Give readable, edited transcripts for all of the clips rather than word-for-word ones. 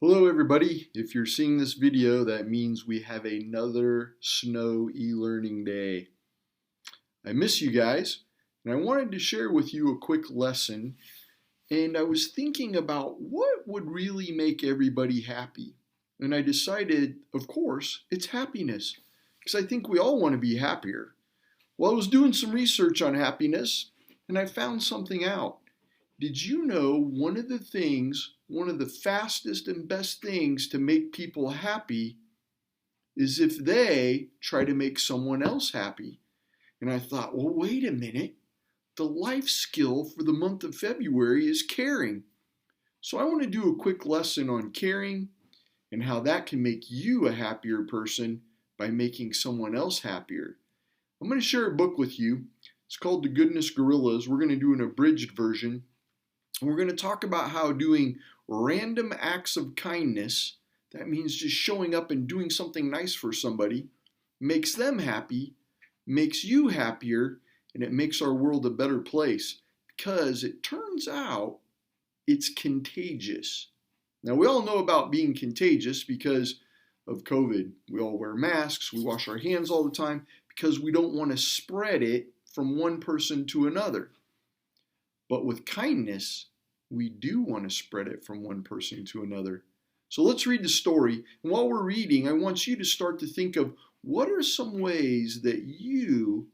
Hello everybody. If you're seeing this video, that means we have another snow e-learning day. I miss you guys, and I wanted to share with you a quick lesson, and I was thinking about what would really make everybody happy. And I decided, of course, it's happiness, because I think we all want to be happier. Well, I was doing some research on happiness, and I found something out. Did you know one of the fastest and best things to make people happy is if they try to make someone else happy? And I thought, well, wait a minute. The life skill for the month of February is caring. So I want to do a quick lesson on caring and how that can make you a happier person by making someone else happier. I'm going to share a book with you. It's called The Goodness Gorillas. We're going to do an abridged version. We're going to talk about how doing random acts of kindness, that means just showing up and doing something nice for somebody, makes them happy, makes you happier, and it makes our world a better place because it turns out it's contagious. Now, we all know about being contagious because of COVID. We all wear masks, we wash our hands all the time because we don't want to spread it from one person to another. But with kindness, we do want to spread it from one person to another. So let's read the story. And while we're reading, I want you to start to think of what are some ways that you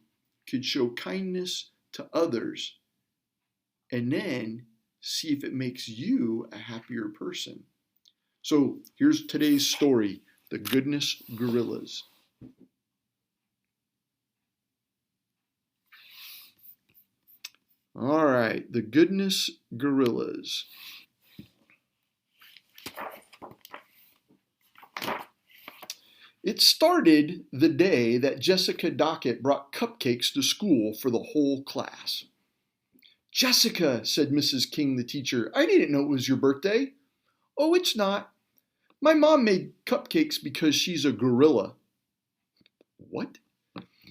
could show kindness to others, and then see if it makes you a happier person. So here's today's story, The Goodness Gorillas. All right, The Goodness Gorillas. It started the day that Jessica Dockett brought cupcakes to school for the whole class. "Jessica," said Mrs. King, the teacher, "I didn't know it was your birthday." "Oh, it's not. My mom made cupcakes because she's a gorilla." "What?"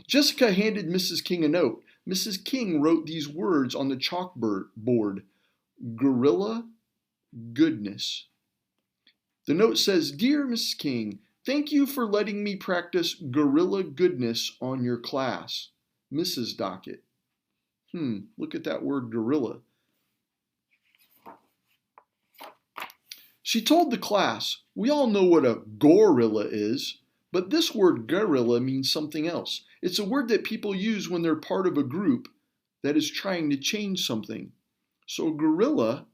Jessica handed Mrs. King a note. Mrs. King wrote these words on the chalkboard: Gorilla Goodness. The note says, "Dear Mrs. King, thank you for letting me practice gorilla goodness on your class. Mrs. Dockett." Look at that word gorilla. She told the class, "We all know what a gorilla is, but this word gorilla means something else. It's a word that people use when they're part of a group that is trying to change something. So a gorilla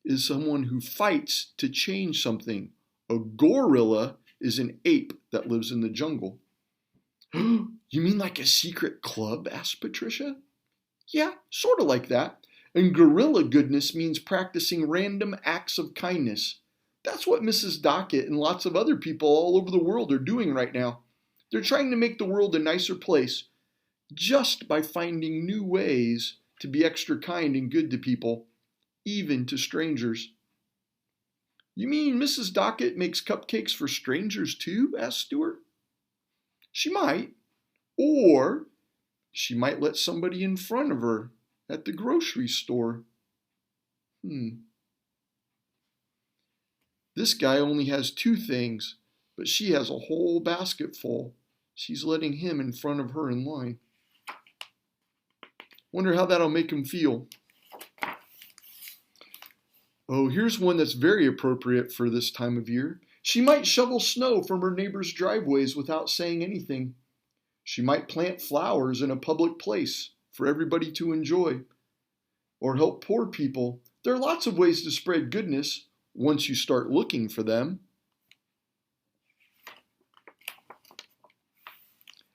is someone who fights to change something. A gorilla is an ape that lives in the jungle." "You mean like a secret club?" asked Patricia. "Yeah, sort of like that. And gorilla goodness means practicing random acts of kindness. That's what Mrs. Dockett and lots of other people all over the world are doing right now. They're trying to make the world a nicer place just by finding new ways to be extra kind and good to people, even to strangers." "You mean Mrs. Dockett makes cupcakes for strangers too?" asked Stuart. "She might. Or she might let somebody in front of her at the grocery store. This guy only has 2 things, but she has a whole basket full. She's letting him in front of her in line. Wonder how that'll make him feel." Oh, here's one that's very appropriate for this time of year. She might shovel snow from her neighbor's driveways without saying anything. She might plant flowers in a public place for everybody to enjoy. Or help poor people. There are lots of ways to spread goodness once you start looking for them.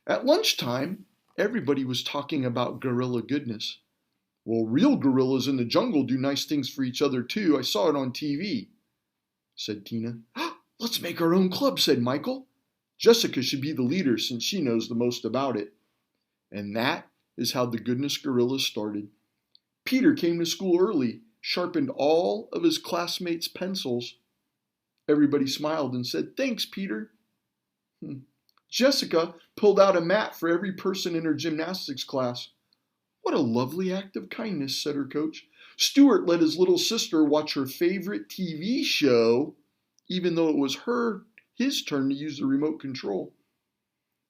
At lunchtime, everybody was talking about gorilla goodness. "Well, real gorillas in the jungle do nice things for each other too. I saw it on TV," said Tina. "Let's make our own club," said Michael. "Jessica should be the leader since she knows the most about it." And that is how the Goodness Gorillas started. Peter came to school early, sharpened all of his classmates' pencils. Everybody smiled and said, "Thanks, Peter." Jessica pulled out a mat for every person in her gymnastics class. "What a lovely act of kindness," said her coach. Stuart let his little sister watch her favorite TV show even though it was his turn to use the remote control.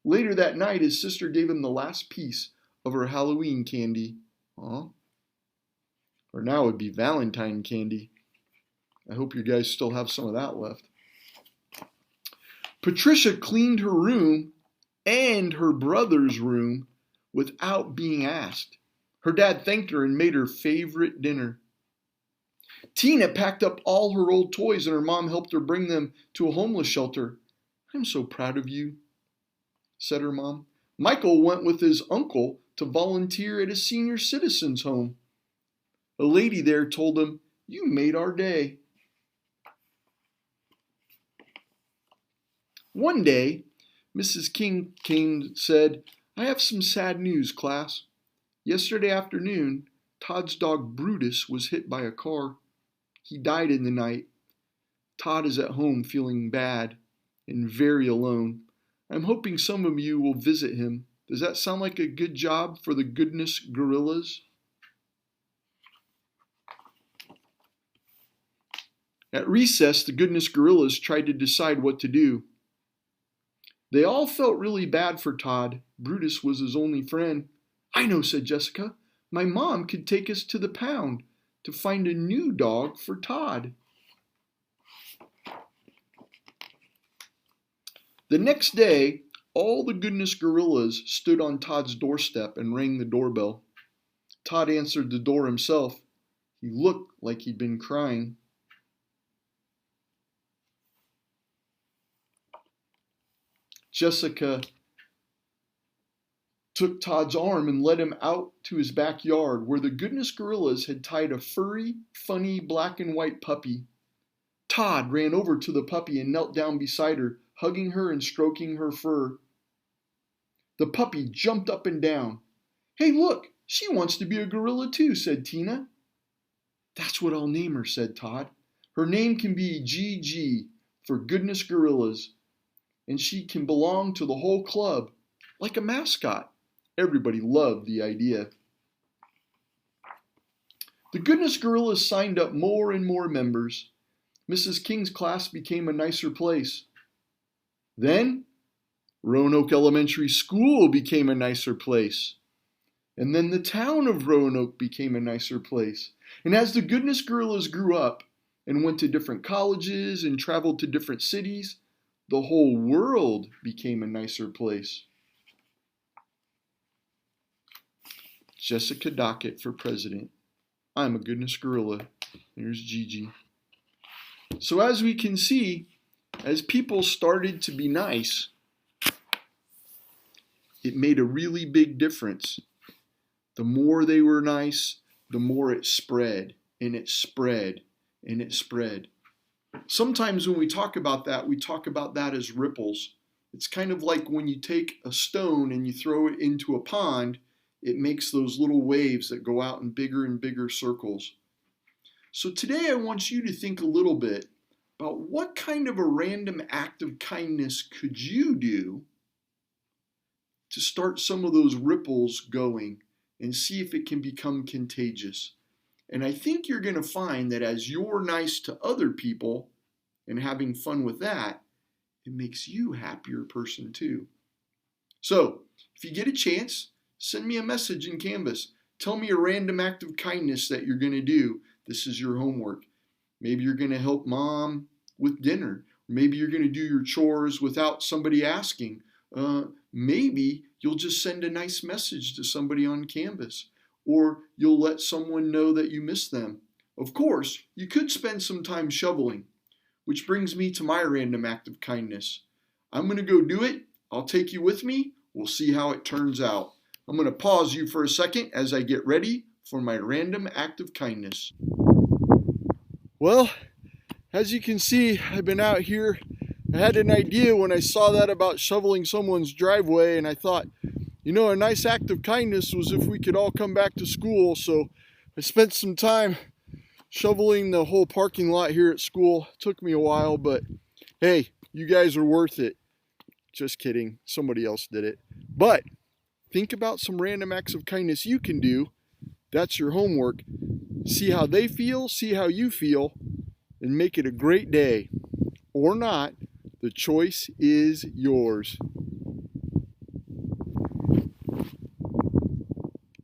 Later that night, his sister gave him the last piece of her Halloween candy. Or now it would be Valentine candy. I hope you guys still have some of that left. Patricia cleaned her room and her brother's room without being asked. Her dad thanked her and made her favorite dinner. Tina packed up all her old toys and her mom helped her bring them to a homeless shelter. "I'm so proud of you," said her mom. Michael went with his uncle to volunteer at a senior citizens home. A lady there told him, "You made our day." One day, Mrs. King came and said, "I have some sad news, class. Yesterday afternoon, Todd's dog Brutus was hit by a car. He died in the night. Todd is at home feeling bad and very alone. I'm hoping some of you will visit him. Does that sound like a good job for the Goodness Gorillas?" At recess, the Goodness Gorillas tried to decide what to do. They all felt really bad for Todd. Brutus was his only friend. "I know," said Jessica. "My mom could take us to the pound to find a new dog for Todd." The next day, all the Goodness Gorillas stood on Todd's doorstep and rang the doorbell. Todd answered the door himself. He looked like he'd been crying. Jessica took Todd's arm and led him out to his backyard where the Goodness Gorillas had tied a furry, funny black and white puppy. Todd ran over to the puppy and knelt down beside her, hugging her and stroking her fur. The puppy jumped up and down. "Hey, look, she wants to be a gorilla too," said Tina. "That's what I'll name her," said Todd. "Her name can be GG for Goodness Gorillas, and she can belong to the whole club, like a mascot." Everybody loved the idea. The Goodness Gorillas signed up more and more members. Mrs. King's class became a nicer place. Then, Roanoke Elementary School became a nicer place. And then the town of Roanoke became a nicer place. And as the Goodness Gorillas grew up and went to different colleges and traveled to different cities, the whole world became a nicer place. Jessica Dockett for president. I'm a Goodness Gorilla. There's Gigi. So as we can see, as people started to be nice, it made a really big difference. The more they were nice, the more it spread, and it spread, and it spread. Sometimes when we talk about that as ripples. It's kind of like when you take a stone and you throw it into a pond, it makes those little waves that go out in bigger and bigger circles. So today I want you to think a little bit about what kind of a random act of kindness could you do to start some of those ripples going and see if it can become contagious. And I think you're going to find that as you're nice to other people and having fun with that, it makes you a happier person too. So if you get a chance, send me a message in Canvas. Tell me a random act of kindness that you're going to do. This is your homework. Maybe you're going to help mom with dinner. Maybe you're going to do your chores without somebody asking. Maybe you'll just send a nice message to somebody on Canvas. Or you'll let someone know that you miss them. Of course, you could spend some time shoveling, which brings me to my random act of kindness. I'm going to go do it. I'll take you with me. We'll see how it turns out. I'm going to pause you for a second as I get ready for my random act of kindness. Well, as you can see, I've been out here. I had an idea when I saw that about shoveling someone's driveway, and I thought, you know, a nice act of kindness was if we could all come back to school. So I spent some time shoveling the whole parking lot here at school. It took me a while, but hey, you guys are worth it. Just kidding. Somebody else did it. But think about some random acts of kindness you can do. That's your homework. See how they feel, see how you feel, and make it a great day. or not, the choice is yours.